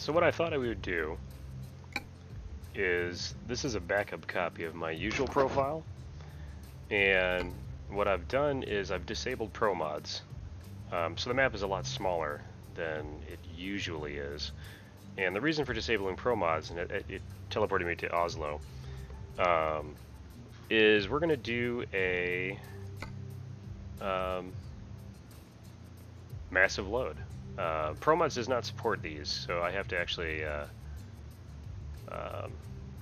So what I thought I would do is, this is a backup copy of my usual profile, and what I've done is I've disabled ProMods. So the map is a lot smaller than it usually is. And the reason for disabling ProMods, and it teleported me to Oslo, is we're going to do a massive load. ProMods does not support these, so I have to actually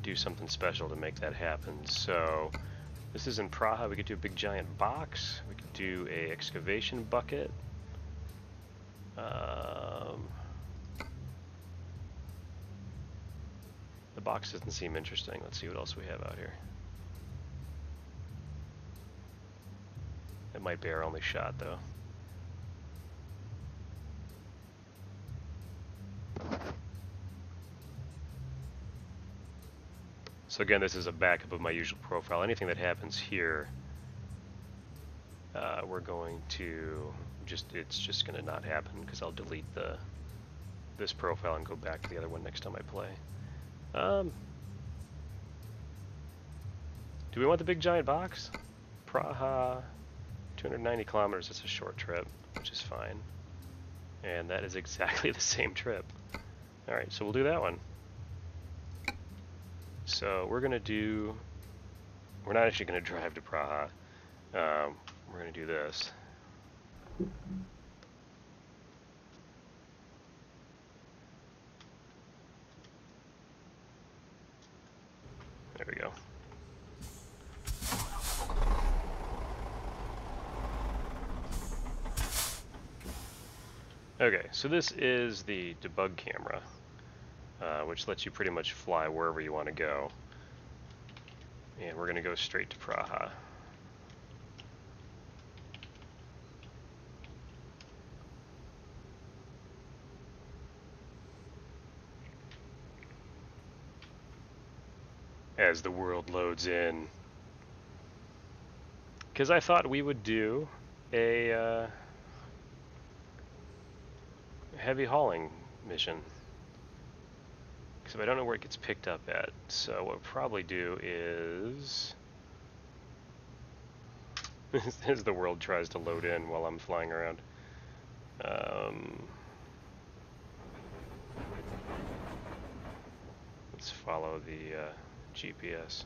do something special to make that happen. So this is in Praha. We could do a big giant box. We could do a excavation bucket. The box doesn't seem interesting. Let's see what else we have out here. It might be our only shot, though. So again, this is a backup of my usual profile. Anything that happens here, we're going to it's just going to not happen, because I'll delete this profile and go back to the other one next time I play. Do we want the big giant box? Praha, 290 kilometers, it's a short trip, which is fine. And that is exactly the same trip. Alright, so we'll do that one. So we're not actually going to drive to Praha. We're going to do this. There we go. Okay, so this is the debug camera, which lets you pretty much fly wherever you want to go. And we're going to go straight to Praha. As the world loads in. Because I thought we would do a heavy hauling mission. Because I don't know where it gets picked up at. So what we'll probably do is... as the world tries to load in while I'm flying around. Let's follow the GPS.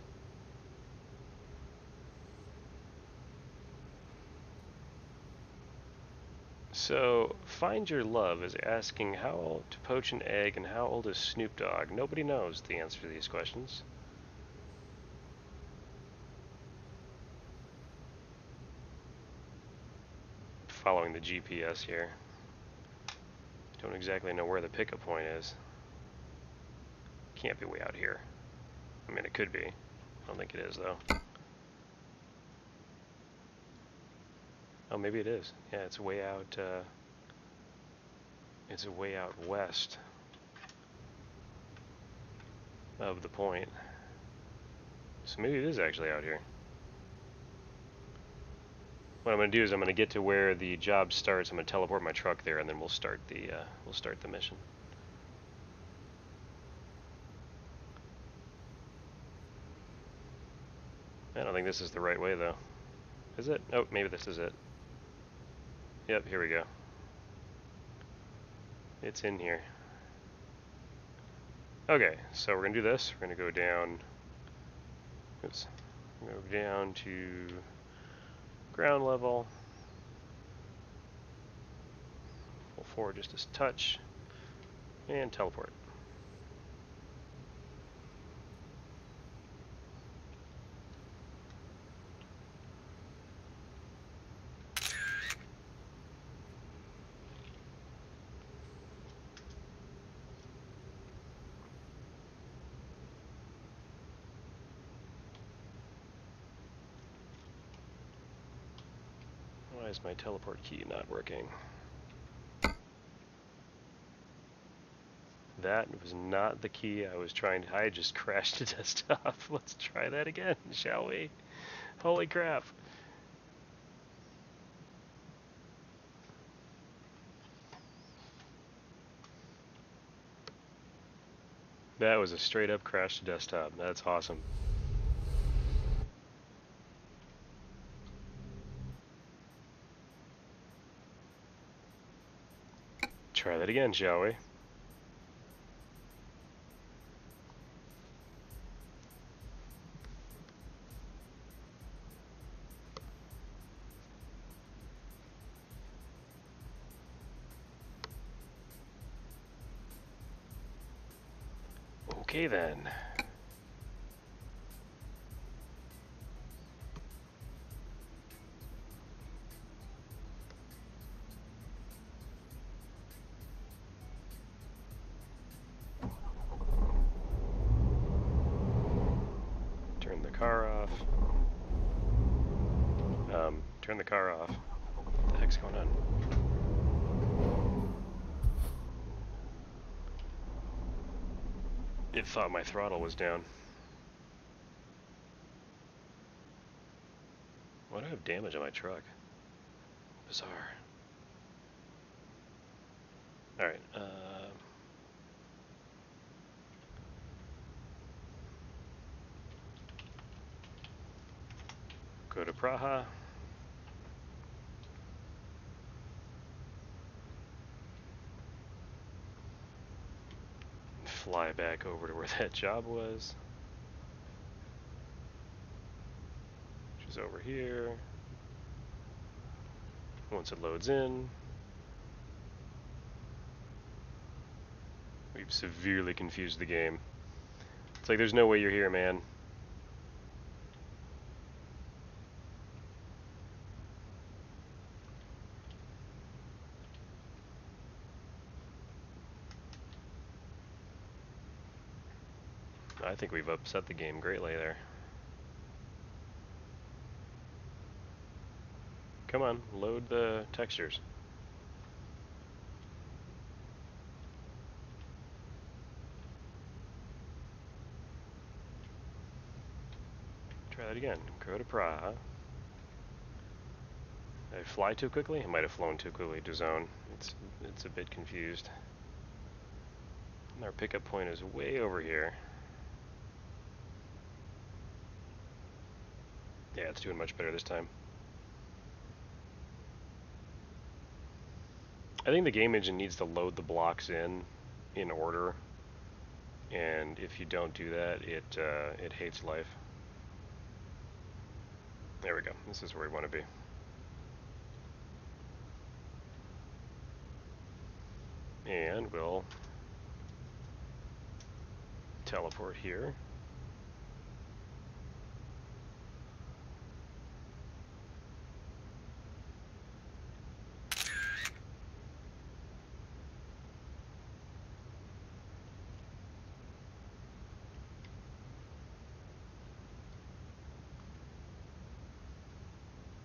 So, Find Your Love is asking how to poach an egg and how old is Snoop Dogg. Nobody knows the answer to these questions. Following the GPS here. Don't exactly know where the pickup point is. Can't be way out here. I mean, it could be. I don't think it is, though. Oh, maybe it is. Yeah, it's way out. It's way out west of the point. So maybe it is actually out here. What I'm going to do is I'm going to get to where the job starts. I'm going to teleport my truck there, and then we'll start the mission. I don't think this is the right way, though. Is it? Oh, maybe this is it. Yep, here we go. It's in here. Okay, so we're going to do this. We're going to go down. Oops. We're going to go down to ground level. Pull forward just a touch. And teleport. Why is my teleport key not working? That was not the key I was trying to... I just crashed the desktop. Let's try that again, shall we? Holy crap. That was a straight up crash to desktop. That's awesome. Try that again, shall we? Okay then. Turn the car off. Turn the car off. What the heck's going on? It thought my throttle was down. Why do I have damage on my truck? Bizarre. Alright, go to Praha. Fly back over to where that job was. Which is over here. Once it loads in, we've severely confused the game. It's like there's no way you're here, man. I think we've upset the game greatly there. Come on, load the textures. Try that again. Go to Praha. Did I fly too quickly? I might have flown too quickly to zone. It's a bit confused. And our pickup point is way over here. Yeah, it's doing much better this time. I think the game engine needs to load the blocks in order, and if you don't do that, it hates life. There we go. This is where we want to be. And we'll teleport here.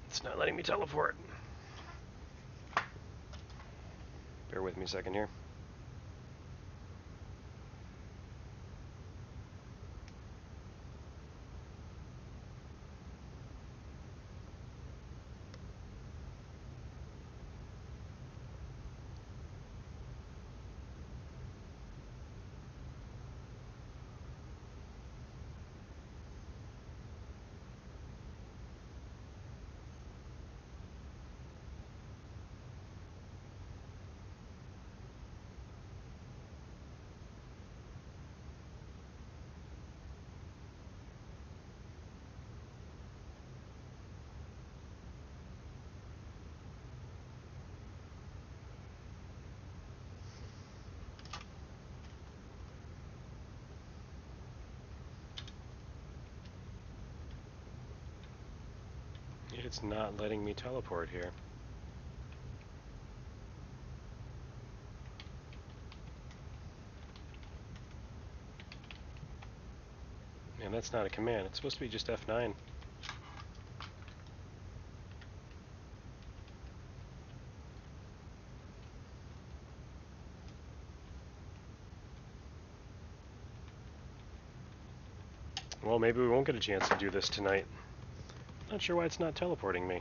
It's not letting me teleport. Bear with me a second here. It's not letting me teleport here. And that's not a command. It's supposed to be just F9. Well, maybe we won't get a chance to do this tonight. Not sure why it's not teleporting me.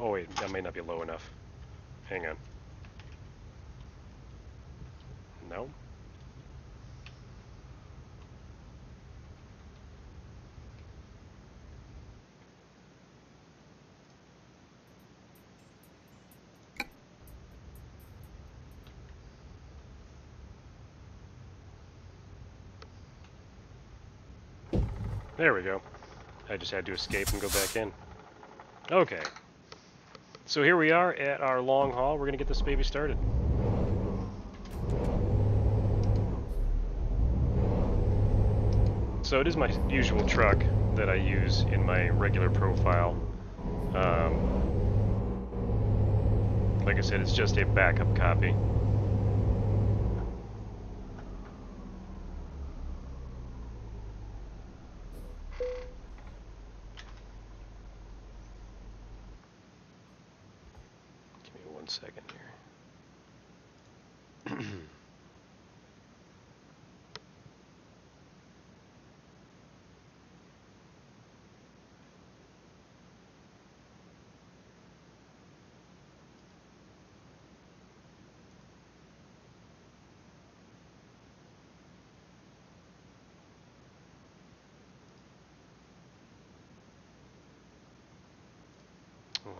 Oh wait, that may not be low enough. Hang on. No. There we go. I just had to escape and go back in. Okay. So here we are at our long haul. We're going to get this baby started. So it is my usual truck that I use in my regular profile. Like I said, it's just a backup copy. Give me 1 second here.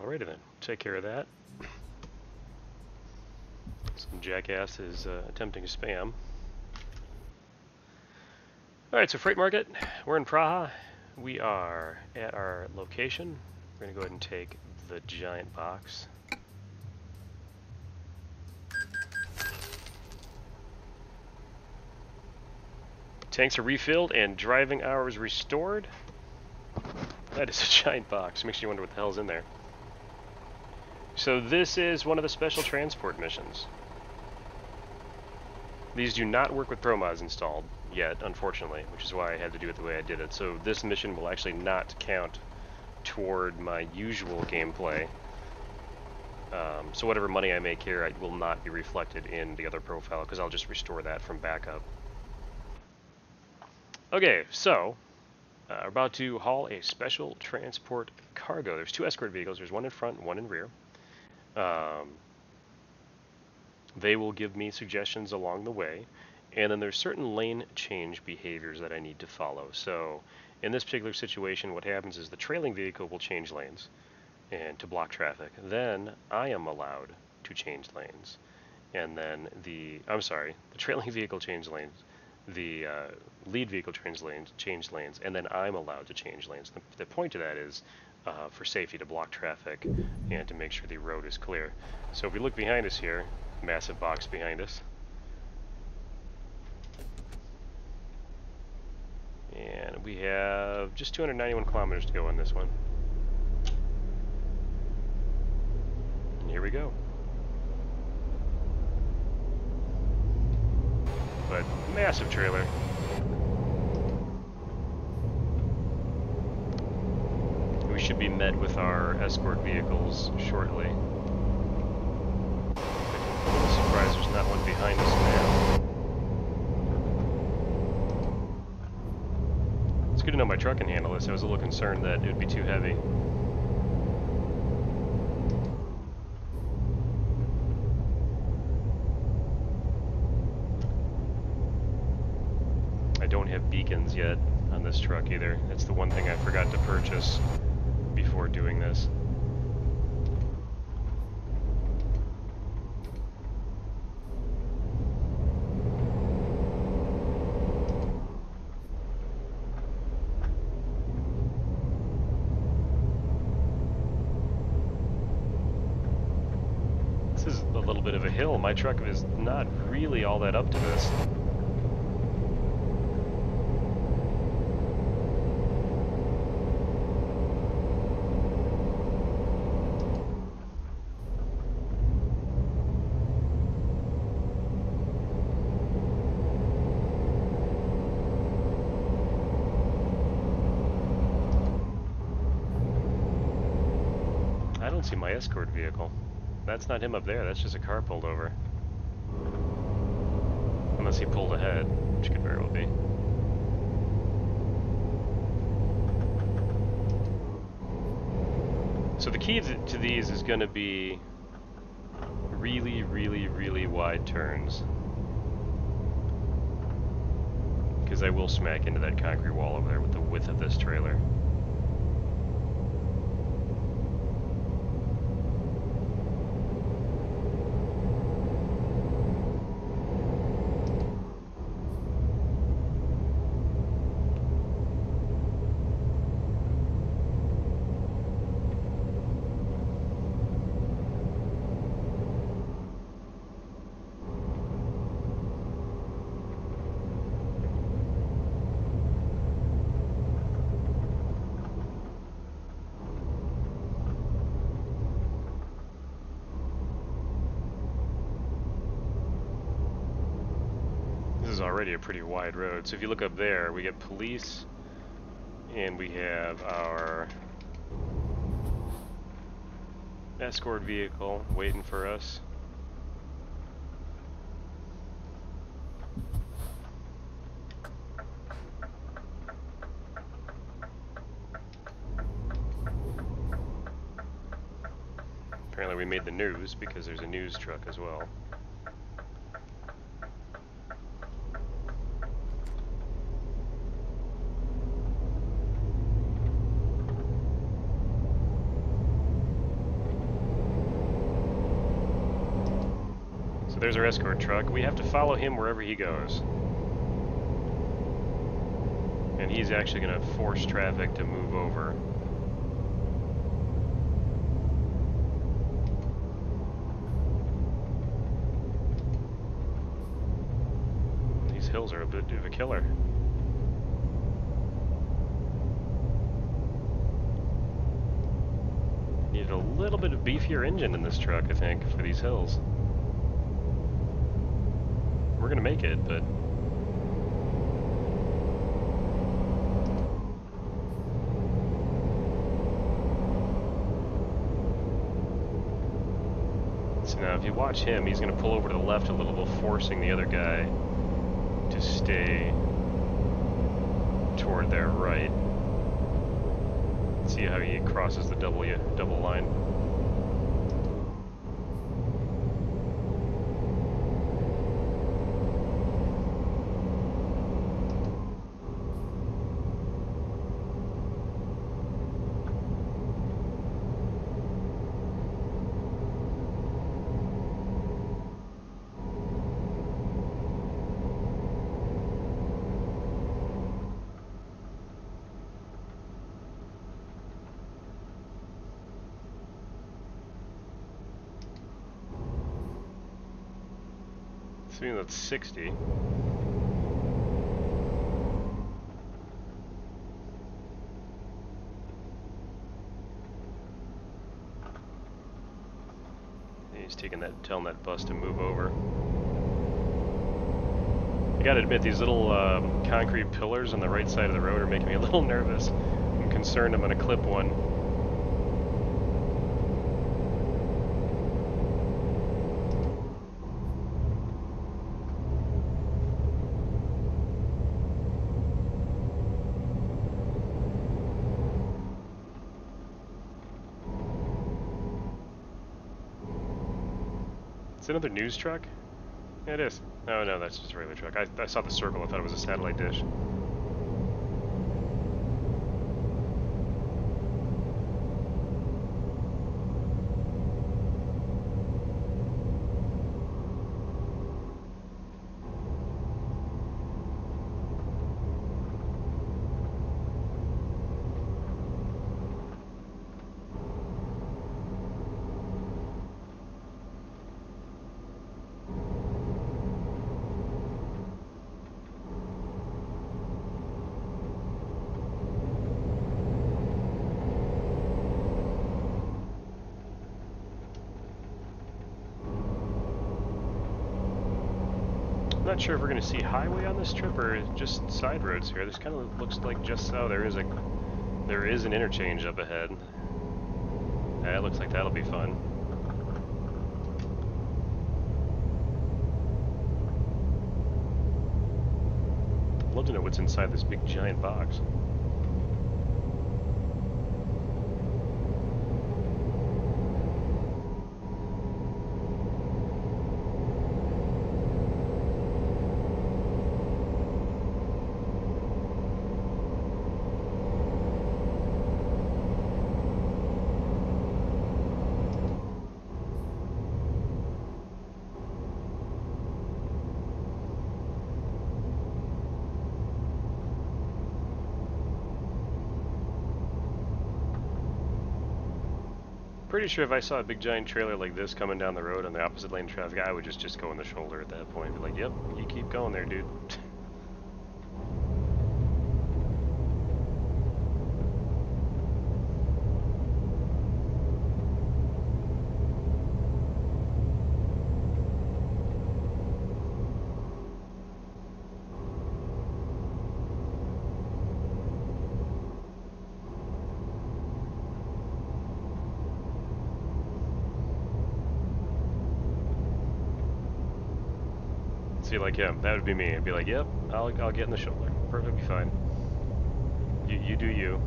Alrighty then, take care of that. Some jackass is attempting to spam. Alright, so freight market, we're in Praha. We are at our location. We're going to go ahead and take the giant box. Tanks are refilled and driving hours restored. That is a giant box. Makes you wonder what the hell's in there. So this is one of the special transport missions. These do not work with ProMods installed yet, unfortunately, which is why I had to do it the way I did it. So this mission will actually not count toward my usual gameplay. So whatever money I make here, it will not be reflected in the other profile, because I'll just restore that from backup. Okay, so we're about to haul a special transport cargo. There's 2 escort vehicles. There's one in front and one in rear. They will give me suggestions along the way, and then there's certain lane change behaviors that I need to follow. So in this particular situation, what happens is the trailing vehicle will change lanes and to block traffic. Then I am allowed to change lanes, and then the trailing vehicle change lanes, the lead vehicle change lanes, and then I'm allowed to change lanes. The point of that is for safety, to block traffic and to make sure the road is clear. So if we look behind us here, massive box behind us, and we have just 291 kilometers to go on this one. And here we go. But massive trailer. We should be met with our escort vehicles shortly. I'm a little surprised there's not one behind us now. It's good to know my truck can handle this. I was a little concerned that it would be too heavy. I don't have beacons yet on this truck either. That's the one thing I forgot to purchase before doing this. This is a little bit of a hill. My truck is not really all that up to this. I don't see my escort vehicle. That's not him up there, that's just a car pulled over. Unless he pulled ahead, which could very well be. So the key to these is going to be really, really, really wide turns. Because I will smack into that concrete wall over there with the width of this trailer. This is already a pretty wide road. So if you look up there, we get police, and we have our escort vehicle waiting for us. Apparently we made the news because there's a news truck as well. There's our escort truck. We have to follow him wherever he goes. And he's actually going to force traffic to move over. These hills are a bit of a killer. Needed a little bit of beefier engine in this truck, I think, for these hills. We're gonna make it, but so now if you watch him, he's gonna pull over to the left a little bit, forcing the other guy to stay toward their right. See how he crosses the double line. I mean, that's 60. He's telling that bus to move over. I gotta admit, these little concrete pillars on the right side of the road are making me a little nervous. I'm concerned I'm gonna clip one. Another news truck? Yeah, it is. Oh no, that's just a regular truck. I saw the circle, I thought it was a satellite dish. I'm not sure if we're going to see highway on this trip or just side roads here. This kind of looks like just so. There is an interchange up ahead. Yeah, it looks like that'll be fun. I'd love to know what's inside this big giant box. Pretty sure if I saw a big giant trailer like this coming down the road on the opposite lane of traffic, I would just go in the shoulder at that point. Be like, yep, you keep going there, dude. See, like him, that would be me. I'd be like, yep, I'll get in the shoulder. Perfectly fine. You do you.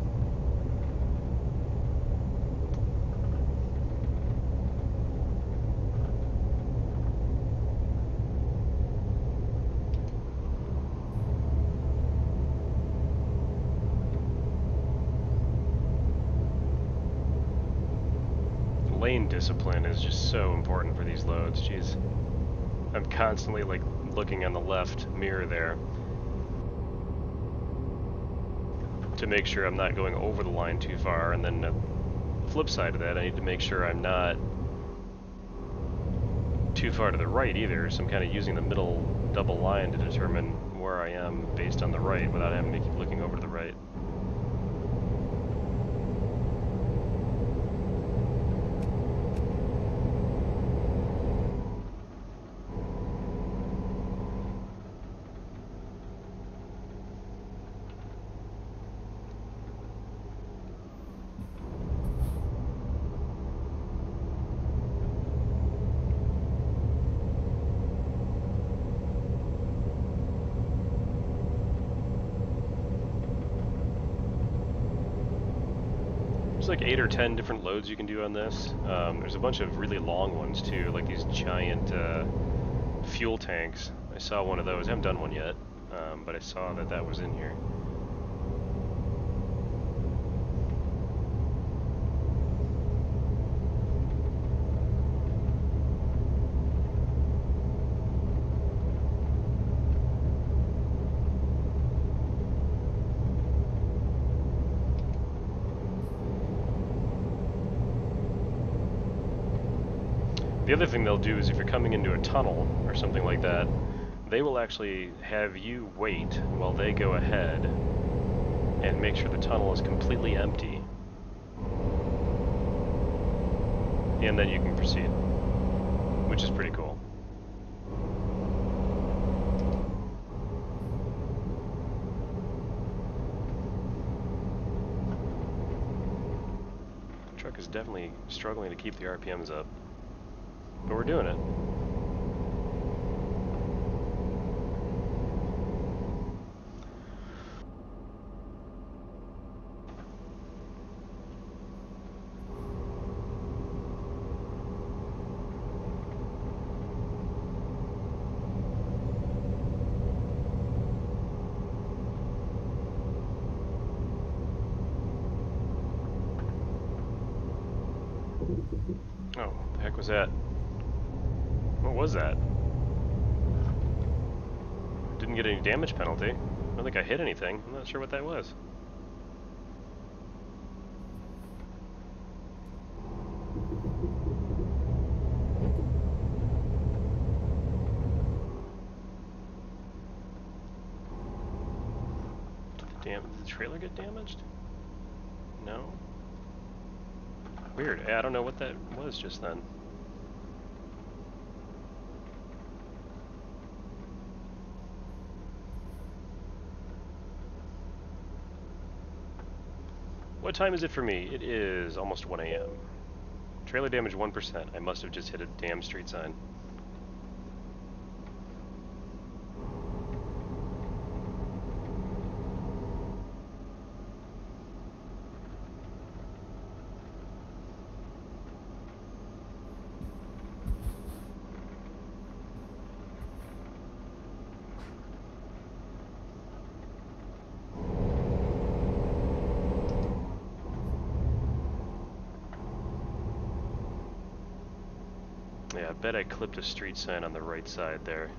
Lane discipline is just so important for these loads, jeez. I'm constantly like looking on the left mirror there to make sure I'm not going over the line too far, and then the flip side of that, I need to make sure I'm not too far to the right either, so I'm kind of using the middle double line to determine where I am based on the right without having to keep looking over to the right. There's like 8 or 10 different loads you can do on this. There's a bunch of really long ones too, like these giant fuel tanks. I saw one of those. I haven't done one yet, but I saw that was in here. The other thing they'll do is if you're coming into a tunnel or something like that, they will actually have you wait while they go ahead and make sure the tunnel is completely empty. And then you can proceed, which is pretty cool. The truck is definitely struggling to keep the RPMs up. But we're doing it. Oh, the heck was that? What was that? Didn't get any damage penalty. I don't think I hit anything. I'm not sure what that was. Did the trailer get damaged? No? Weird. I don't know what that was just then. What time is it for me? It is almost 1 a.m. Trailer damage 1%. I must have just hit a damn street sign. Yeah, I bet I clipped a street sign on the right side there.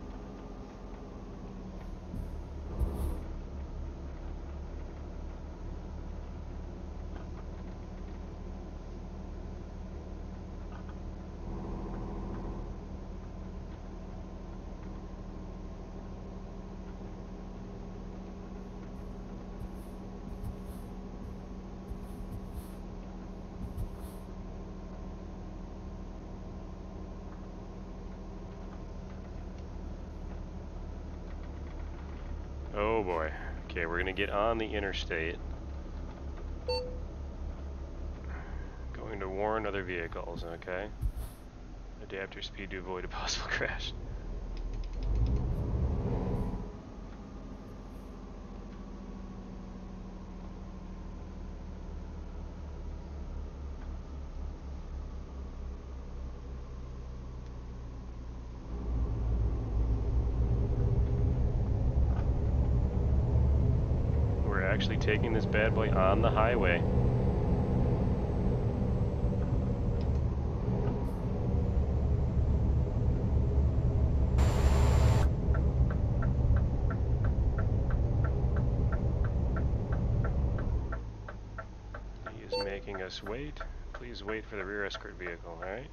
Oh boy. Okay, we're gonna get on the interstate. Going to warn other vehicles, okay? Adapt your speed to avoid a possible crash. We're actually taking this bad boy on the highway. He is making us wait. Please wait for the rear escort vehicle, alright?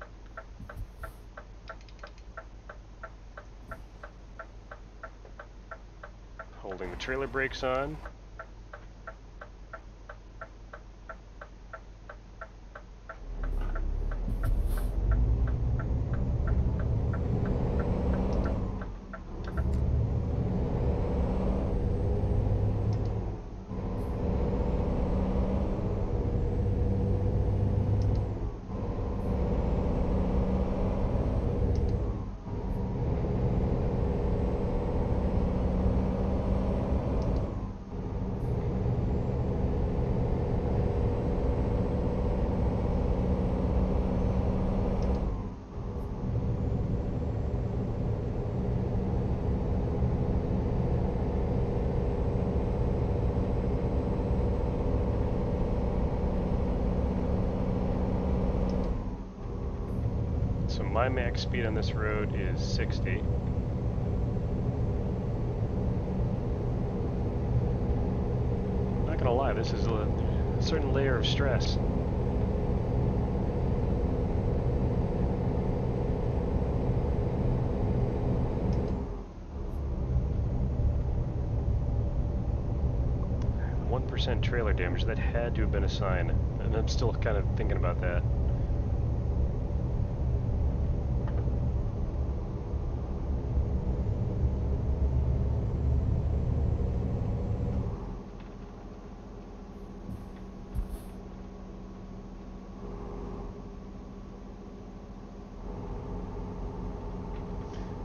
Holding the trailer brakes on. So my max speed on this road is 60. Not gonna lie, this is a certain layer of stress. .1% trailer damage, that had to have been a sign, and I'm still kind of thinking about that.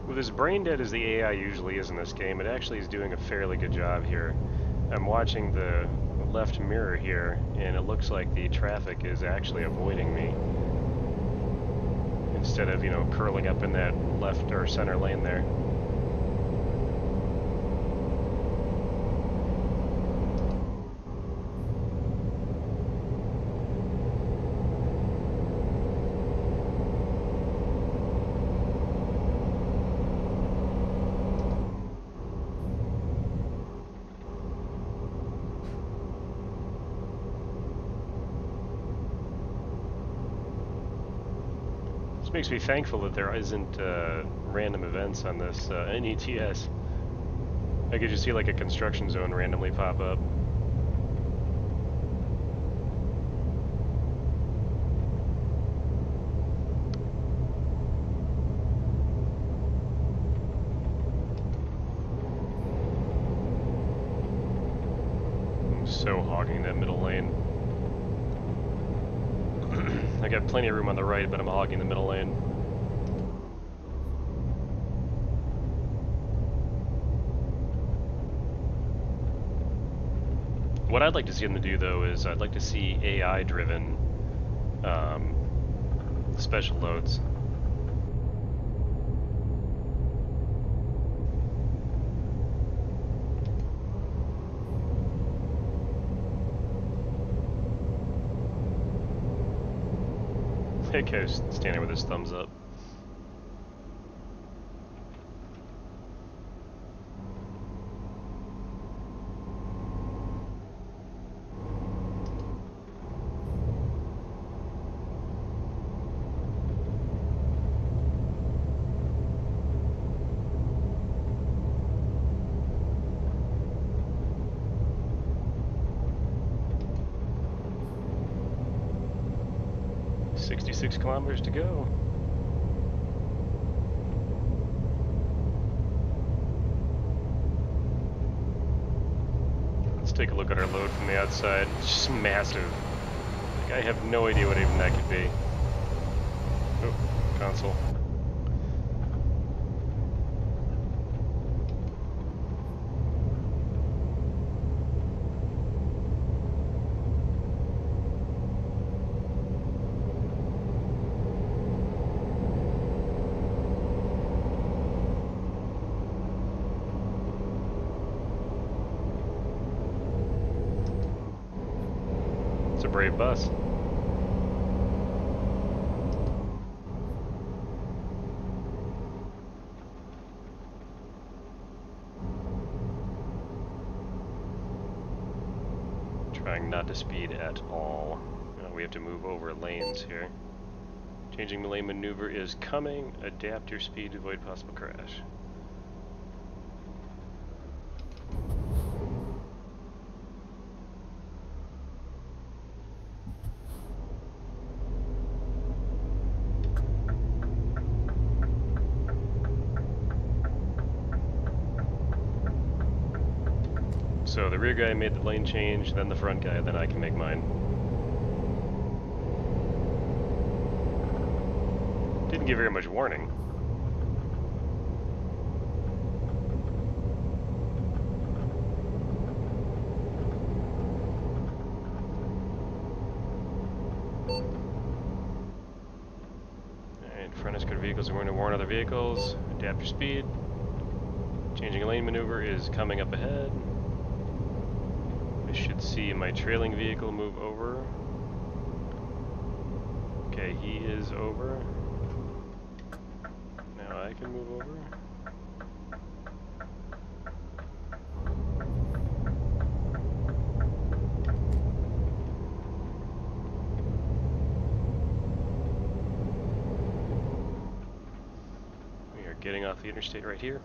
With as brain dead as the AI usually is in this game, it actually is doing a fairly good job here. I'm watching the left mirror here, and it looks like the traffic is actually avoiding me. Instead of, you know, curling up in that left or center lane there. This makes me thankful that there isn't random events on this in ETS. I could just see like a construction zone randomly pop up. I'm so hogging that middle lane. I got plenty of room on the right, but I'm hogging the middle lane. What I'd like to see them do, though, is I'd like to see AI-driven special loads. That guy's standing with his thumbs up. .6 kilometers to go. take a look at our load from the outside. It's just massive. Like, I have no idea what even that could be. Oh, console. It's a brave bus. Trying not to speed at all. We have to move over lanes here. Changing the lane maneuver is coming. Adapt your speed to avoid possible crash. So the rear guy made the lane change, then the front guy, then I can make mine. Didn't give very much warning. Alright, front escort vehicles are going to warn other vehicles. Adapt your speed. Changing a lane maneuver is coming up ahead. I should see my trailing vehicle move over. Okay, he is over. Now I can move over. We are getting off the interstate right here.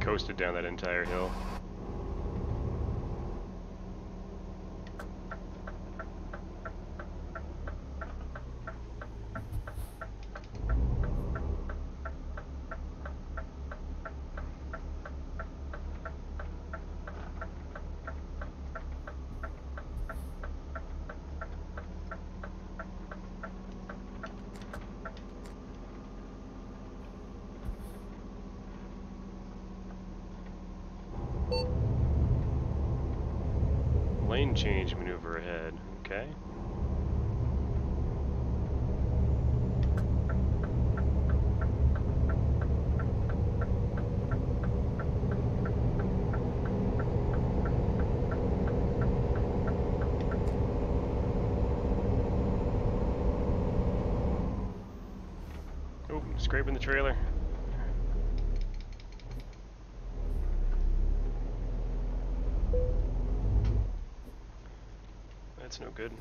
Coasted down that entire hill. Lane change maneuver ahead. Okay. Oh, scraping the trailer. That's no good.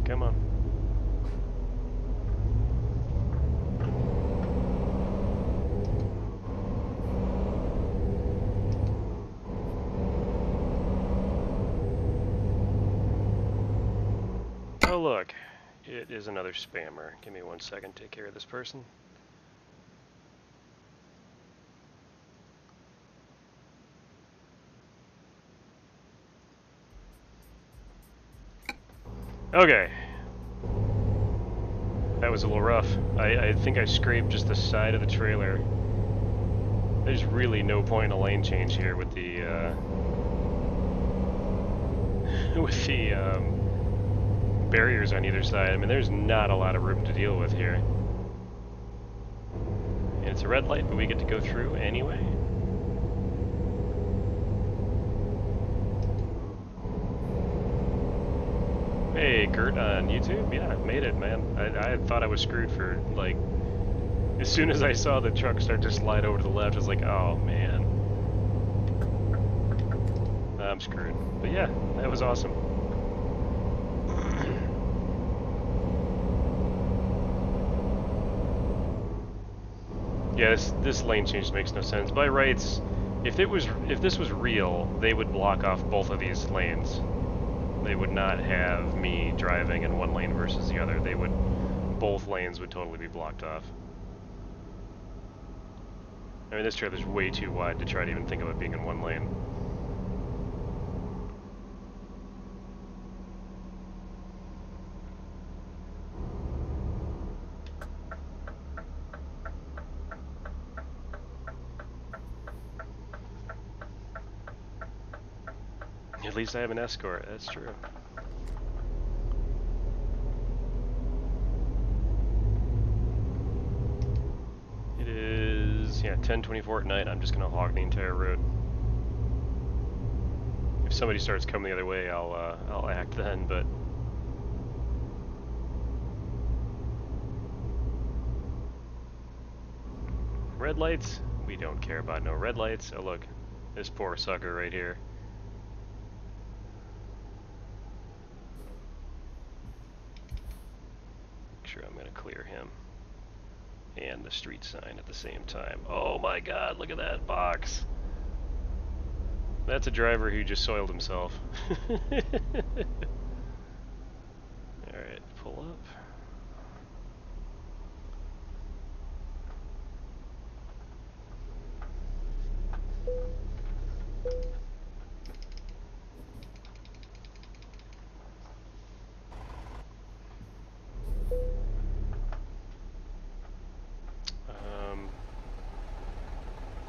Come on. Oh look, it is another spammer. Give me 1 second, take care of this person. Okay. That was a little rough. I think I scraped just the side of the trailer. There's really no point in a lane change here with the barriers on either side. I mean, there's not a lot of room to deal with here. And it's a red light, but we get to go through anyway. Hey, Kurt on YouTube? Yeah, I made it, man. I thought I was screwed for, like, as soon as I saw the truck start to slide over to the left, I was like, oh, man. I'm screwed. But yeah, that was awesome. Yeah, this lane change makes no sense. By rights, if this was real, they would block off both of these lanes. They would not have me driving in one lane versus the other. Both lanes would totally be blocked off. I mean, this trailer's way too wide to try to even think of it being in one lane. At least I have an escort, that's true. It is, yeah, 10:24 at night. I'm just gonna hog the entire road. If somebody starts coming the other way, I'll act then, but... Red lights? We don't care about no red lights. Oh look, this poor sucker right here. Make sure I'm gonna clear him. And the street sign at the same time. Oh my god, look at that box. That's a driver who just soiled himself. Alright, pull up.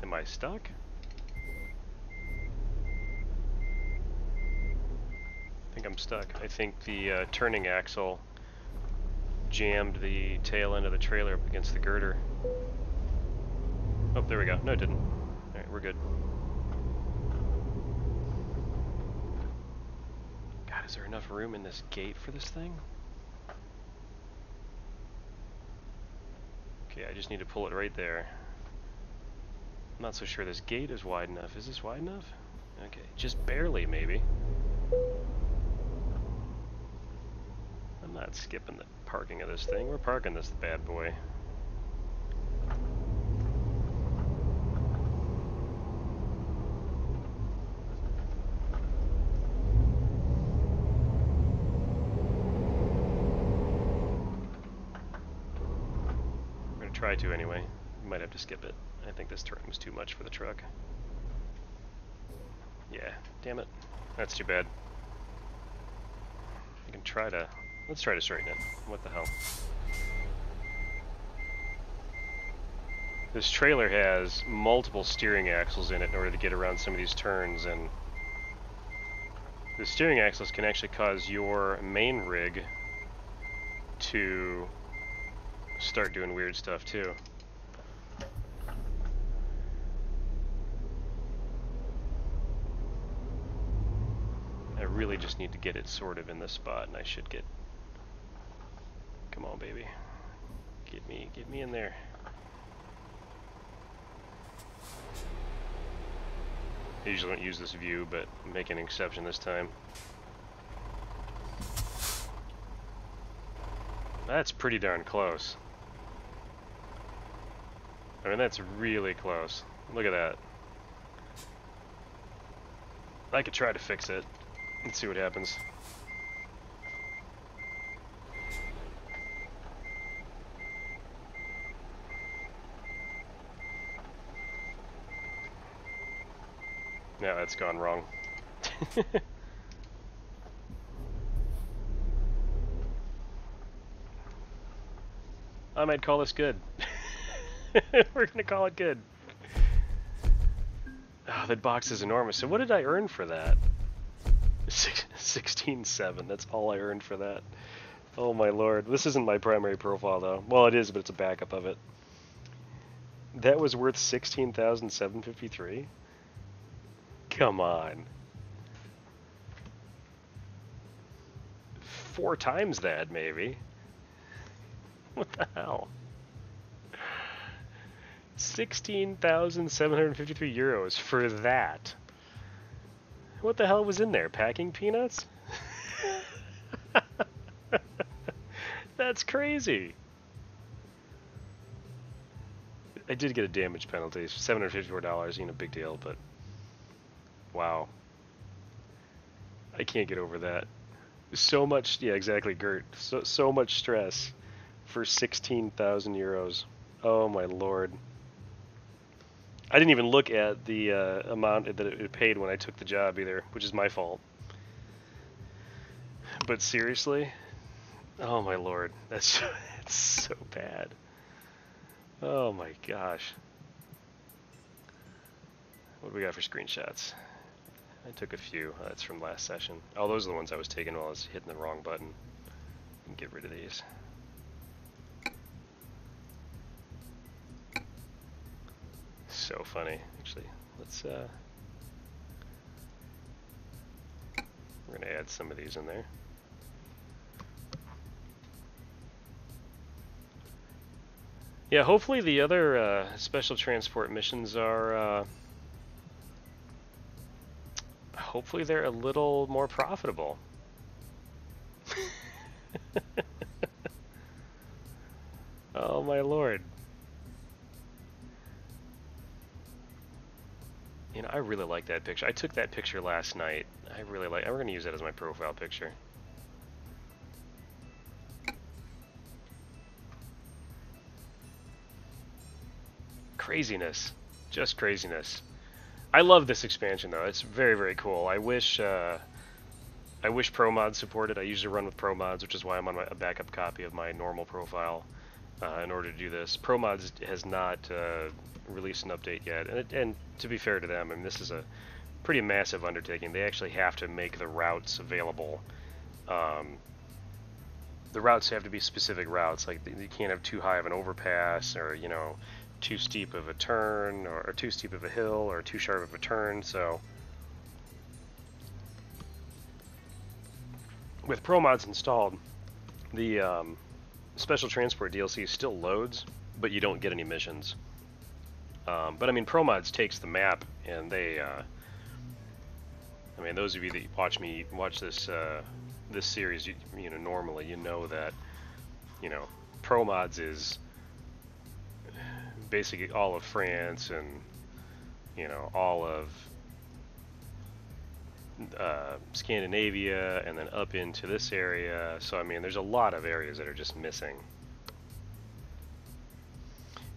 Am I stuck? I think I'm stuck. I think the turning axle jammed the tail end of the trailer up against the girder. Oh, there we go. No, it didn't. Alright, we're good. God, is there enough room in this gate for this thing? Okay, I just need to pull it right there. I'm not so sure this gate is wide enough. Is this wide enough? Okay, just barely, maybe. I'm not skipping the parking of this thing. We're parking this bad boy. We're gonna try to anyway. We might have to skip it. I think this turn was too much for the truck. Yeah, damn it. That's too bad. I can try to... Let's try to straighten it. What the hell? This trailer has multiple steering axles in it in order to get around some of these turns, and the steering axles can actually cause your main rig to start doing weird stuff too. I really just need to get it sort of in this spot, and I should get... Come on, baby. Get me in there. I usually don't use this view, but I'm making an exception this time. That's pretty darn close. I mean, that's really close. Look at that. I could try to fix it. Let's see what happens. Yeah, that's gone wrong. I might call this good. We're gonna call it good. Oh, that box is enormous. So what did I earn for that? 16.7. That's all I earned for that. Oh my lord. This isn't my primary profile though. Well, it is, but it's a backup of it. That was worth 16,753? Come on. 4 times that, maybe. What the hell? 16,753 euros for that. What the hell was in there? Packing peanuts? That's crazy. I did get a damage penalty, $754, you know, big deal, but wow. I can't get over that. So much, yeah, exactly, Gert. So much stress for 16,000 euros. Oh my lord. I didn't even look at the amount that it paid when I took the job either, which is my fault. But seriously? Oh my lord. That's so bad. Oh my gosh. What do we got for screenshots? I took a few. That's from last session. Oh, those are the ones I was taking while I was hitting the wrong button. Get rid of these. So funny. Actually, let's we're gonna add some of these in there. Yeah, hopefully the other special transport missions are hopefully they're a little more profitable. Oh my lord. You know, I really like that picture. I took that picture last night. I really like. I'm going to use that as my profile picture. Craziness, just craziness. I love this expansion though. It's very, very cool. I wish ProMods supported. I usually run with ProMods, which is why I'm on a backup copy of my normal profile in order to do this. ProMods has not released an update yet, and to be fair to them, I mean, this is a pretty massive undertaking. They actually have to make the routes available. The routes have to be specific routes. Like you can't have too high of an overpass, or you know, too steep of a turn, or too steep of a hill, or too sharp of a turn. So with ProMods installed, the special transport DLC still loads, but you don't get any missions. But I mean, ProMods takes the map, and they, I mean, those of you that watch this this series, you know, normally, you know that, you know, ProMods is basically all of France and, you know, all of Scandinavia, and then up into this area. So I mean, there's a lot of areas that are just missing.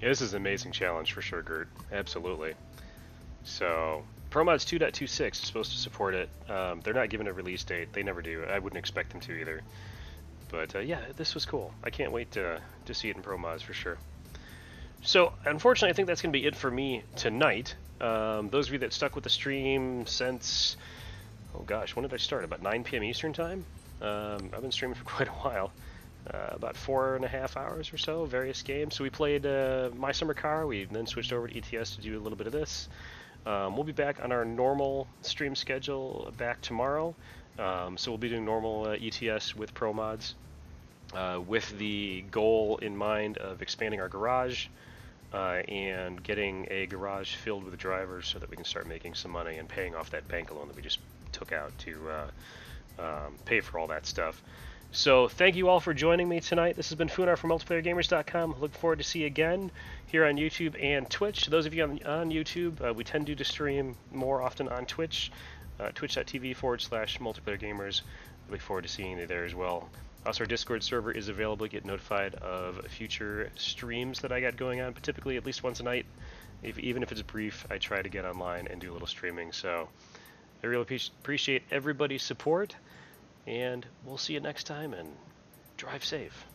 Yeah, this is an amazing challenge for sure, Gert. Absolutely. So ProMods 2.26 is supposed to support it. They're not giving a release date. They never do. I wouldn't expect them to either. But yeah, this was cool. I can't wait to see it in ProMods for sure. So unfortunately, I think that's going to be it for me tonight. Those of you that stuck with the stream since, oh gosh, when did I start? About 9 p.m. Eastern time? I've been streaming for quite a while. About 4.5 hours or so, various games. So we played My Summer Car. We then switched over to ETS to do a little bit of this. We'll be back on our normal stream schedule back tomorrow. So we'll be doing normal ETS with ProMods, with the goal in mind of expanding our garage and getting a garage filled with drivers so that we can start making some money and paying off that bank loan that we just took out to pay for all that stuff. So thank you all for joining me tonight. This has been Funar from MultiplayerGamers.com. Look forward to see you again here on YouTube and Twitch. Those of you on YouTube, we tend to stream more often on Twitch, twitch.tv/MultiplayerGamers. Look forward to seeing you there as well. Also, our Discord server is available to get notified of future streams that I got going on, but typically at least once a night. Even if it's brief, I try to get online and do a little streaming. So I really appreciate everybody's support. And we'll see you next time, and drive safe.